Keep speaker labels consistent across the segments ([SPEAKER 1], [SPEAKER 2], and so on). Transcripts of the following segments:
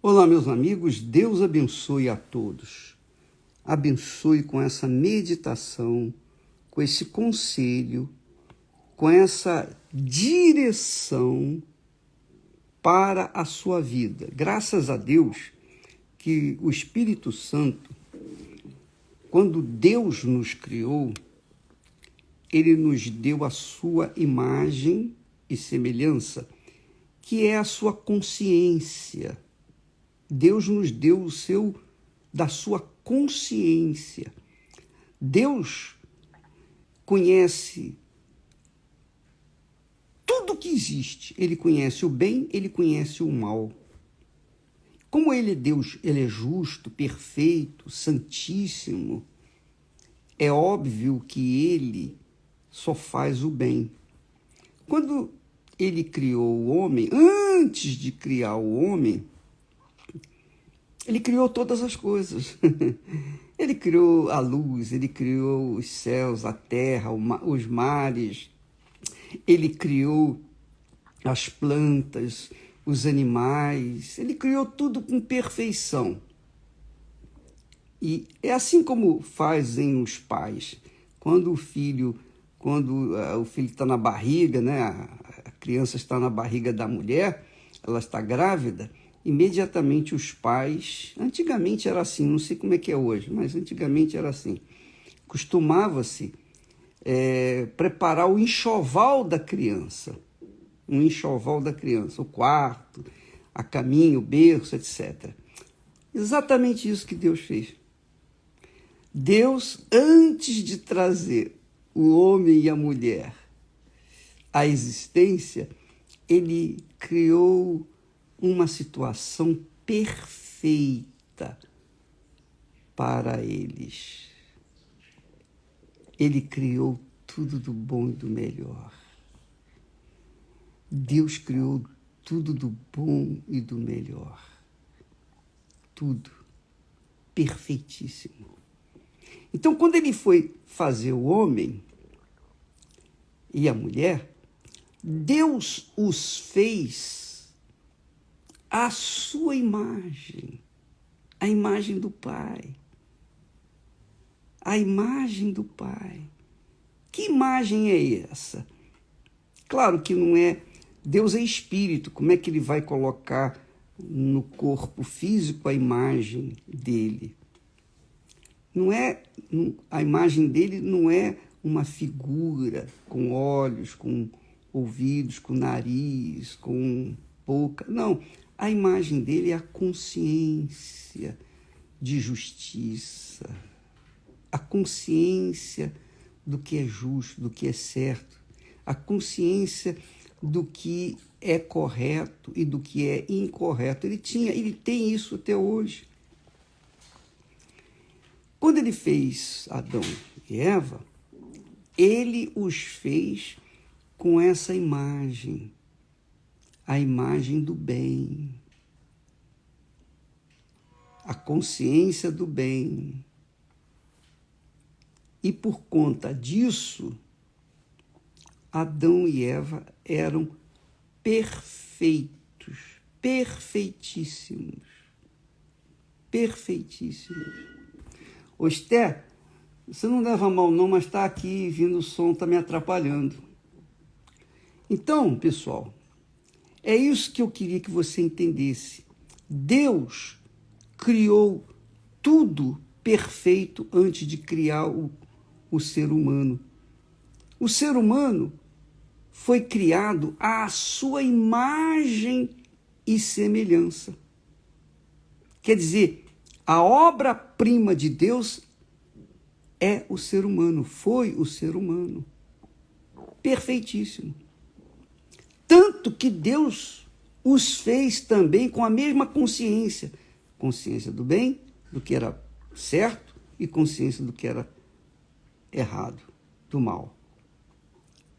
[SPEAKER 1] Olá, meus amigos, Deus abençoe a todos. Abençoe com essa meditação, com esse conselho, com essa direção para a sua vida. Graças a Deus que o Espírito Santo, quando Deus nos criou, Ele nos deu a sua imagem e semelhança, que é a sua consciência. Deus nos deu da sua consciência. Deus conhece tudo que existe. Ele conhece o bem, ele conhece o mal. Como ele é Deus, ele é justo, perfeito, santíssimo, é óbvio que ele só faz o bem. Quando ele criou o homem, antes de criar o homem, ele criou todas as coisas. Ele criou a luz, ele criou os céus, a terra, os mares. Ele criou as plantas, os animais. Ele criou tudo com perfeição. E é assim como fazem os pais. Quando o filho está na barriga, né? A criança está na barriga da mulher, ela está grávida, imediatamente os pais, antigamente era assim, não sei como é que é hoje, mas antigamente era assim, costumava-se preparar o enxoval da criança, o quarto, a caminho, o berço, etc. Exatamente isso que Deus fez. Deus, antes de trazer o homem e a mulher à existência, ele criou uma situação perfeita para eles. Ele criou tudo do bom e do melhor. Deus criou tudo do bom e do melhor. Tudo. Perfeitíssimo. Então, quando ele foi fazer o homem e a mulher, Deus os fez à sua imagem, a imagem do Pai. A imagem do Pai. Que imagem é essa? Claro que não é... Deus é espírito, como é que ele vai colocar no corpo físico a imagem dele? Não é, a imagem dele não é uma figura com olhos, com ouvidos, com nariz, com boca. Não, a imagem dele é a consciência de justiça, a consciência do que é justo, do que é certo, a consciência do que é correto e do que é incorreto. Ele tem isso até hoje. Quando ele fez Adão e Eva, ele os fez com essa imagem, a imagem do bem, a consciência do bem. E por conta disso, Adão e Eva eram perfeitos, perfeitíssimos, perfeitíssimos. Ô Esther, você não leva mal não, mas está aqui vindo o som, está me atrapalhando. Então, pessoal, é isso que eu queria que você entendesse. Deus criou tudo perfeito antes de criar o ser humano. O ser humano foi criado à sua imagem e semelhança. Quer dizer, a obra-prima de Deus é o ser humano, foi o ser humano. Perfeitíssimo. Tanto que Deus os fez também com a mesma consciência. Consciência do bem, do que era certo, e consciência do que era errado, do mal.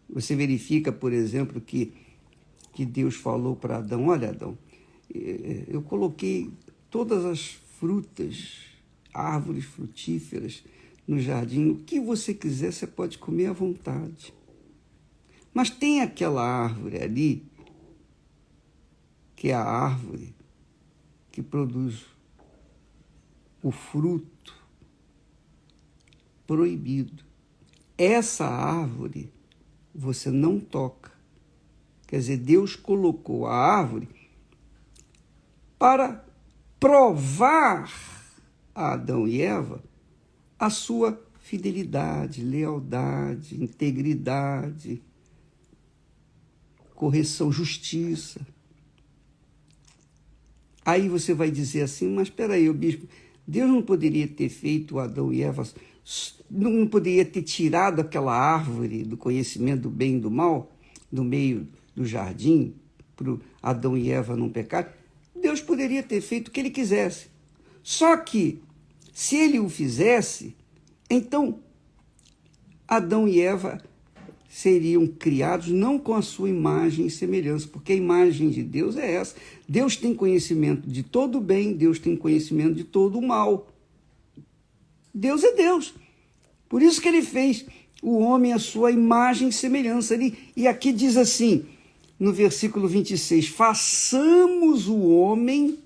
[SPEAKER 1] Você verifica, por exemplo, que Deus falou para Adão: olha, Adão, eu coloquei todas as frutas, árvores frutíferas no jardim, o que você quiser você pode comer à vontade. Mas tem aquela árvore ali, que é a árvore que produz o fruto proibido. Essa árvore você não toca. Quer dizer, Deus colocou a árvore para provar a Adão e Eva a sua fidelidade, lealdade, integridade, correção, justiça. Aí você vai dizer assim, mas espera aí, bispo, Deus não poderia ter feito Adão e Eva, não poderia ter tirado aquela árvore do conhecimento do bem e do mal, do meio do jardim, para Adão e Eva não pecarem? Deus poderia ter feito o que ele quisesse. Só que, se ele o fizesse, então Adão e Eva seriam criados não com a sua imagem e semelhança, porque a imagem de Deus é essa. Deus tem conhecimento de todo o bem, Deus tem conhecimento de todo o mal. Deus é Deus. Por isso que ele fez o homem à sua imagem e semelhança. E aqui diz assim, no versículo 26, façamos o homem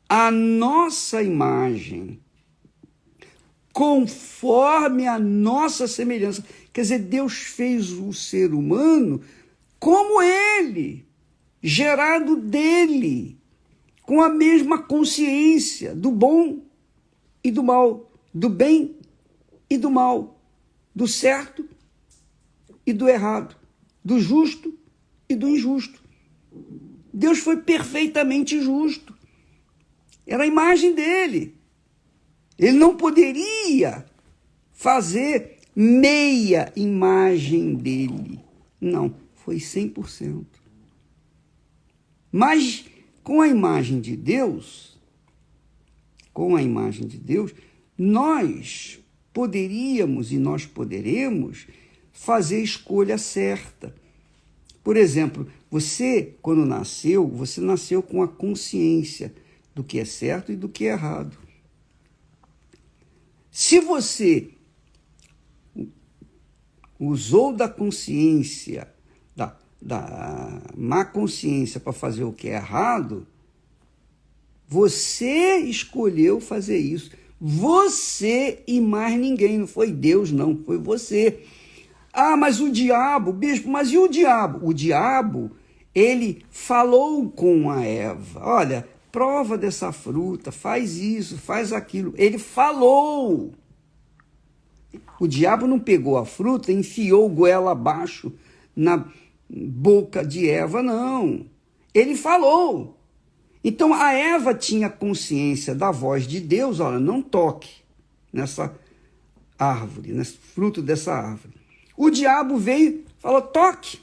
[SPEAKER 1] à nossa imagem, conforme a nossa semelhança. Quer dizer, Deus fez o ser humano como ele, gerado dele, com a mesma consciência do bom e do mal, do bem e do mal, do certo e do errado, do justo e do injusto. Deus foi perfeitamente justo. Era a imagem dele. Ele não poderia fazer meia imagem dele. Não, foi 100%. Mas com a imagem de Deus, nós poderíamos e nós poderemos fazer a escolha certa. Por exemplo, você, quando nasceu, você nasceu com a consciência do que é certo e do que é errado. Se você usou da consciência, da má consciência para fazer o que é errado, você escolheu fazer isso. Você e mais ninguém, não foi Deus, não, foi você. Ah, mas o diabo, bispo, mas e o diabo? O diabo, ele falou com a Eva, olha, prova dessa fruta, faz isso, faz aquilo. Ele falou. O diabo não pegou a fruta e enfiou goela abaixo na boca de Eva, não. Ele falou. Então, a Eva tinha consciência da voz de Deus, olha, não toque nessa árvore, nesse fruto dessa árvore. O diabo veio e falou, toque,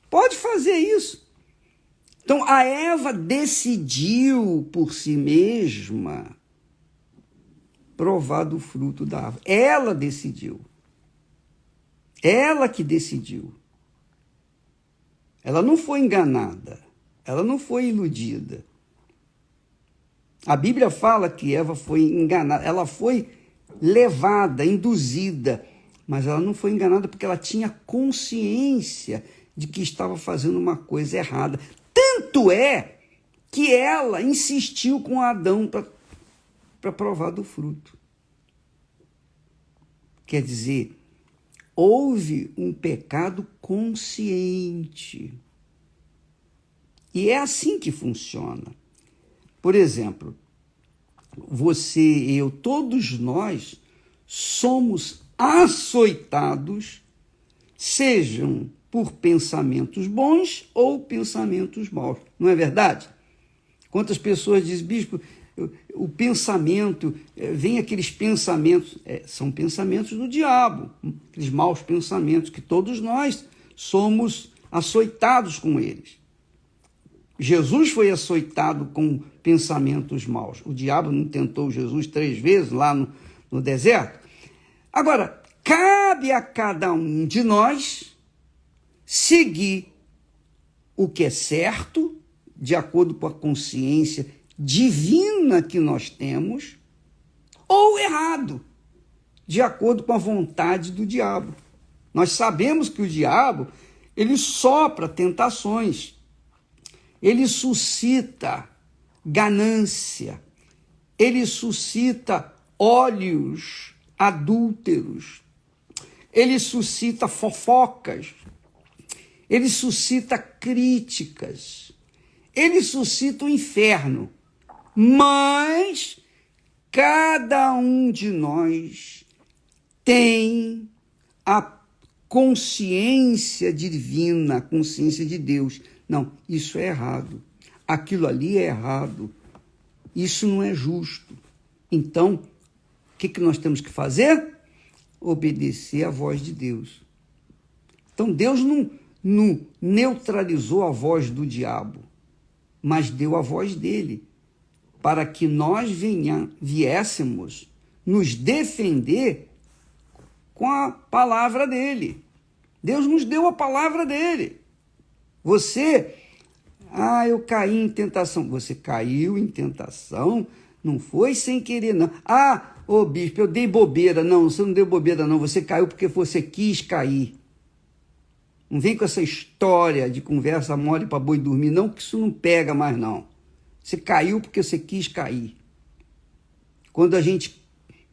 [SPEAKER 1] pode fazer isso. Então, a Eva decidiu por si mesma provar do fruto da árvore. Ela decidiu. Ela que decidiu. Ela não foi enganada. Ela não foi iludida. A Bíblia fala que Eva foi enganada. Ela foi levada, induzida. Mas ela não foi enganada porque ela tinha consciência de que estava fazendo uma coisa errada. Tanto é que ela insistiu com Adão para provar do fruto. Quer dizer, houve um pecado consciente. E é assim que funciona. Por exemplo, você, eu, todos nós somos açoitados, sejam por pensamentos bons ou pensamentos maus. Não é verdade? Quantas pessoas dizem, bispo, o pensamento, vem aqueles pensamentos, são pensamentos do diabo, aqueles maus pensamentos que todos nós somos açoitados com eles. Jesus foi açoitado com pensamentos maus. O diabo não tentou Jesus 3 vezes lá no deserto? Agora, cabe a cada um de nós seguir o que é certo, de acordo com a consciência divina que nós temos, ou errado, de acordo com a vontade do diabo. Nós sabemos que o diabo, ele sopra tentações, ele suscita ganância, ele suscita ódios adúlteros, ele suscita fofocas, ele suscita críticas, ele suscita o inferno. Mas cada um de nós tem a consciência divina, a consciência de Deus. Não, isso é errado. Aquilo ali é errado. Isso não é justo. Então, o que nós temos que fazer? Obedecer à voz de Deus. Então, Deus não neutralizou a voz do diabo, mas deu a voz dele, para que nós viéssemos nos defender com a palavra dele. Deus nos deu a palavra dele. Eu caí em tentação. Você caiu em tentação, não foi sem querer, não. Bispo, eu dei bobeira. Não, você não deu bobeira, não. Você caiu porque você quis cair. Não vem com essa história de conversa mole para boi dormir, não, que isso não pega mais, não. Você caiu porque você quis cair. Quando a gente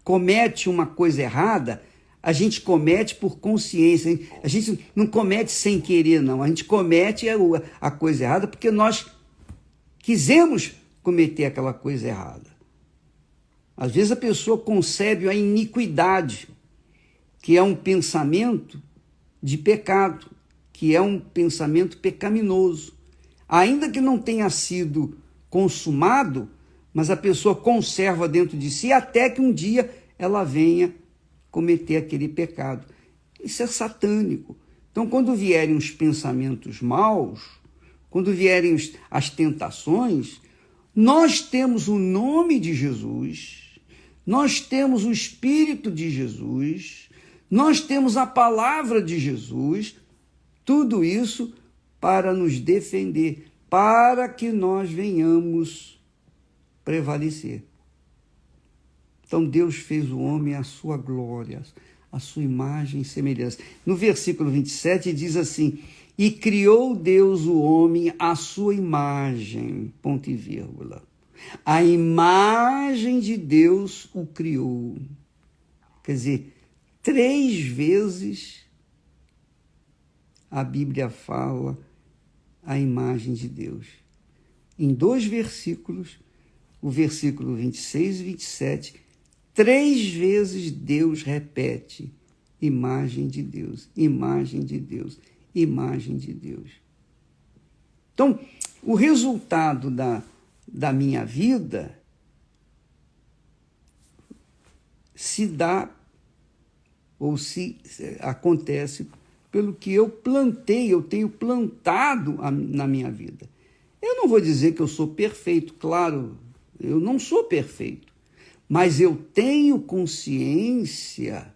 [SPEAKER 1] comete uma coisa errada, a gente comete por consciência. A gente não comete sem querer, não. A gente comete a coisa errada porque nós quisemos cometer aquela coisa errada. Às vezes a pessoa concebe a iniquidade, que é um pensamento de pecado, que é um pensamento pecaminoso. Ainda que não tenha sido consumado, mas a pessoa conserva dentro de si até que um dia ela venha cometer aquele pecado. Isso é satânico. Então, quando vierem os pensamentos maus, quando vierem as tentações, nós temos o nome de Jesus, nós temos o Espírito de Jesus, nós temos a palavra de Jesus, tudo isso para nos defender, para que nós venhamos prevalecer. Então Deus fez o homem à sua glória, à sua imagem e semelhança. No versículo 27 diz assim: e criou Deus o homem à sua imagem, ponto e vírgula. A imagem de Deus o criou. Quer dizer, 3 vezes a Bíblia fala a imagem de Deus. Em 2 versículos, o versículo 26 e 27, 3 vezes Deus repete imagem de Deus, imagem de Deus, imagem de Deus. Então, o resultado da minha vida se dá ou se acontece pelo que eu plantei, eu tenho plantado na minha vida. Eu não vou dizer que eu sou perfeito, claro, eu não sou perfeito, mas eu tenho consciência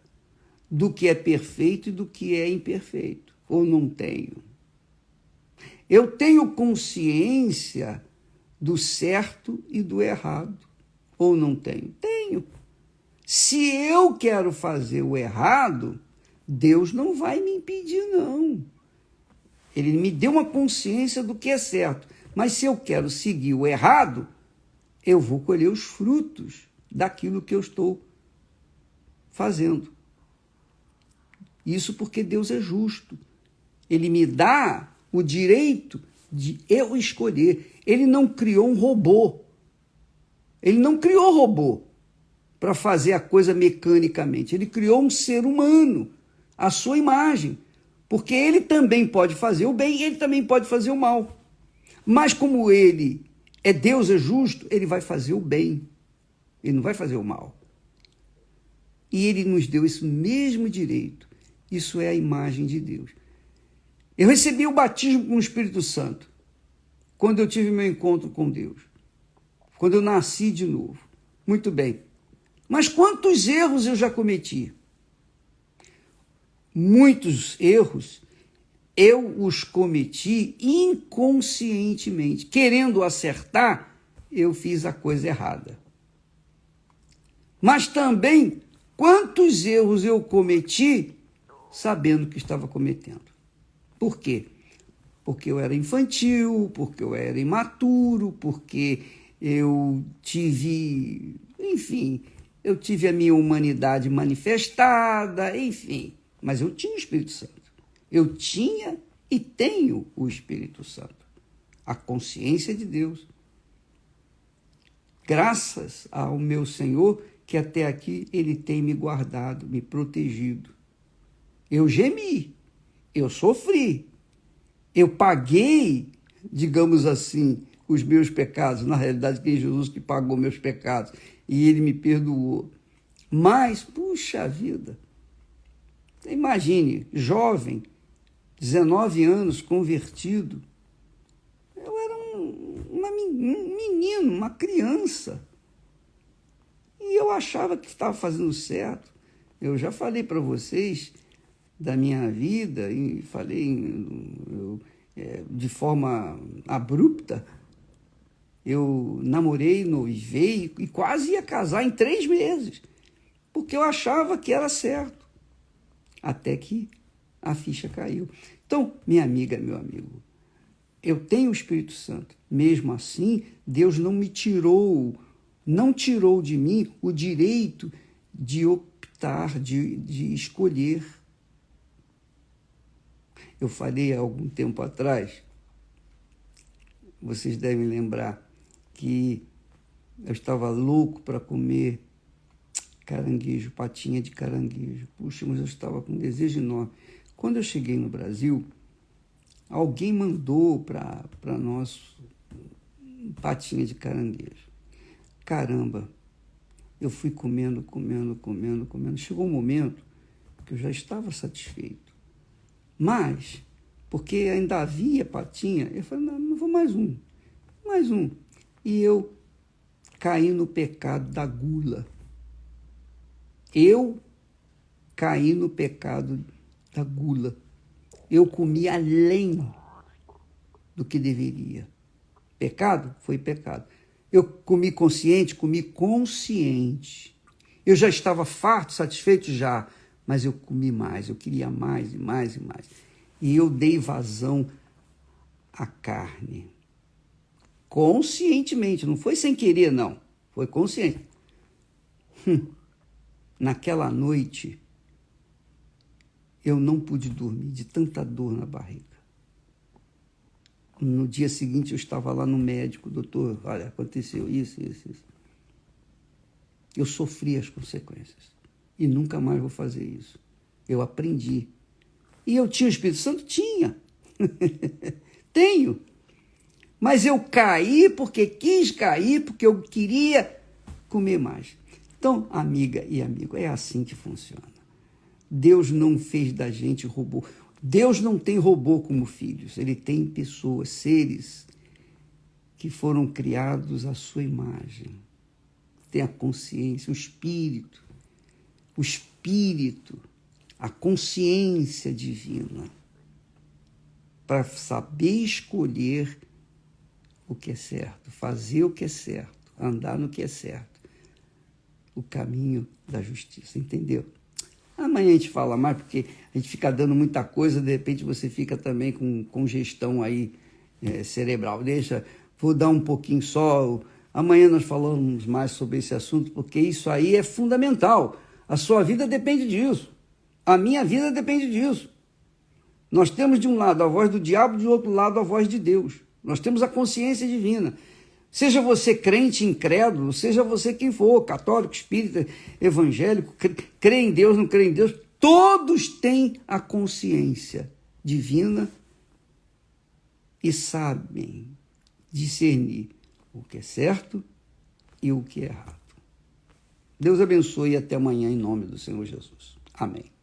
[SPEAKER 1] do que é perfeito e do que é imperfeito, ou não tenho. Eu tenho consciência do certo e do errado, ou não tenho? Tenho. Se eu quero fazer o errado, Deus não vai me impedir, não. Ele me deu uma consciência do que é certo. Mas se eu quero seguir o errado, eu vou colher os frutos daquilo que eu estou fazendo. Isso porque Deus é justo. Ele me dá o direito de eu escolher. Ele não criou um robô. Ele não criou robô para fazer a coisa mecanicamente. Ele criou um ser humano, à sua imagem, porque ele também pode fazer o bem e ele também pode fazer o mal. Mas como ele é Deus, é justo, ele vai fazer o bem, ele não vai fazer o mal. E ele nos deu esse mesmo direito. Isso é a imagem de Deus. Eu recebi o batismo com o Espírito Santo quando eu tive meu encontro com Deus, quando eu nasci de novo. Muito bem. Mas quantos erros eu já cometi? Muitos erros eu os cometi inconscientemente. Querendo acertar, eu fiz a coisa errada. Mas também, quantos erros eu cometi sabendo que estava cometendo? Por quê? Porque eu era infantil, porque eu era imaturo, porque eu tive, enfim, eu tive a minha humanidade manifestada, enfim, mas eu tinha o Espírito Santo. Eu tinha e tenho o Espírito Santo, a consciência de Deus. Graças ao meu Senhor, que até aqui Ele tem me guardado, me protegido. Eu gemi, eu sofri, eu paguei, digamos assim, os meus pecados. Na realidade, foi Jesus que pagou meus pecados e Ele me perdoou. Mas, puxa vida, imagine, jovem, 19 anos, convertido, eu era um menino, uma criança, e eu achava que estava fazendo certo. Eu já falei para vocês da minha vida, e falei de forma abrupta. Eu namorei, noivei e quase ia casar em 3 meses, porque eu achava que era certo, até que a ficha caiu. Então, minha amiga, meu amigo, eu tenho o Espírito Santo. Mesmo assim, Deus não tirou de mim o direito de optar, de escolher. Eu falei há algum tempo atrás, vocês devem lembrar, que eu estava louco para comer caranguejo, patinha de caranguejo. Puxa, mas eu estava com um desejo enorme. Quando eu cheguei no Brasil, alguém mandou para nós patinha de caranguejo. Caramba, eu fui comendo. Chegou um momento que eu já estava satisfeito. Mas, porque ainda havia patinha, eu falei, não vou mais um. E eu caí no pecado da gula. Eu caí no pecado da gula. Eu comi além do que deveria. Pecado? Foi pecado. Eu comi consciente. Eu já estava farto, satisfeito já, mas eu comi mais, eu queria mais e mais. E eu dei vazão à carne. Conscientemente, não foi sem querer, não. Foi consciente. Naquela noite, eu não pude dormir de tanta dor na barriga. No dia seguinte, eu estava lá no médico, doutor, olha, aconteceu isso. Eu sofri as consequências e nunca mais vou fazer isso. Eu aprendi. E eu tinha o Espírito Santo? Tinha. Tenho. Mas eu caí porque quis cair, porque eu queria comer mais. Então, amiga e amigo, é assim que funciona. Deus não fez da gente robô. Deus não tem robô como filhos. Ele tem pessoas, seres que foram criados à sua imagem. Tem a consciência, o espírito, a consciência divina, para saber escolher o que é certo, fazer o que é certo, andar no que é certo, o caminho da justiça, entendeu? Amanhã a gente fala mais, porque a gente fica dando muita coisa, de repente você fica também com congestão aí cerebral. Vou dar um pouquinho só. Amanhã nós falamos mais sobre esse assunto, porque isso aí é fundamental. A sua vida depende disso. A minha vida depende disso. Nós temos de um lado a voz do diabo, de outro lado a voz de Deus. Nós temos a consciência divina. Seja você crente, incrédulo, seja você quem for, católico, espírita, evangélico, crê em Deus, não crê em Deus, todos têm a consciência divina e sabem discernir o que é certo e o que é errado. Deus abençoe e até amanhã em nome do Senhor Jesus. Amém.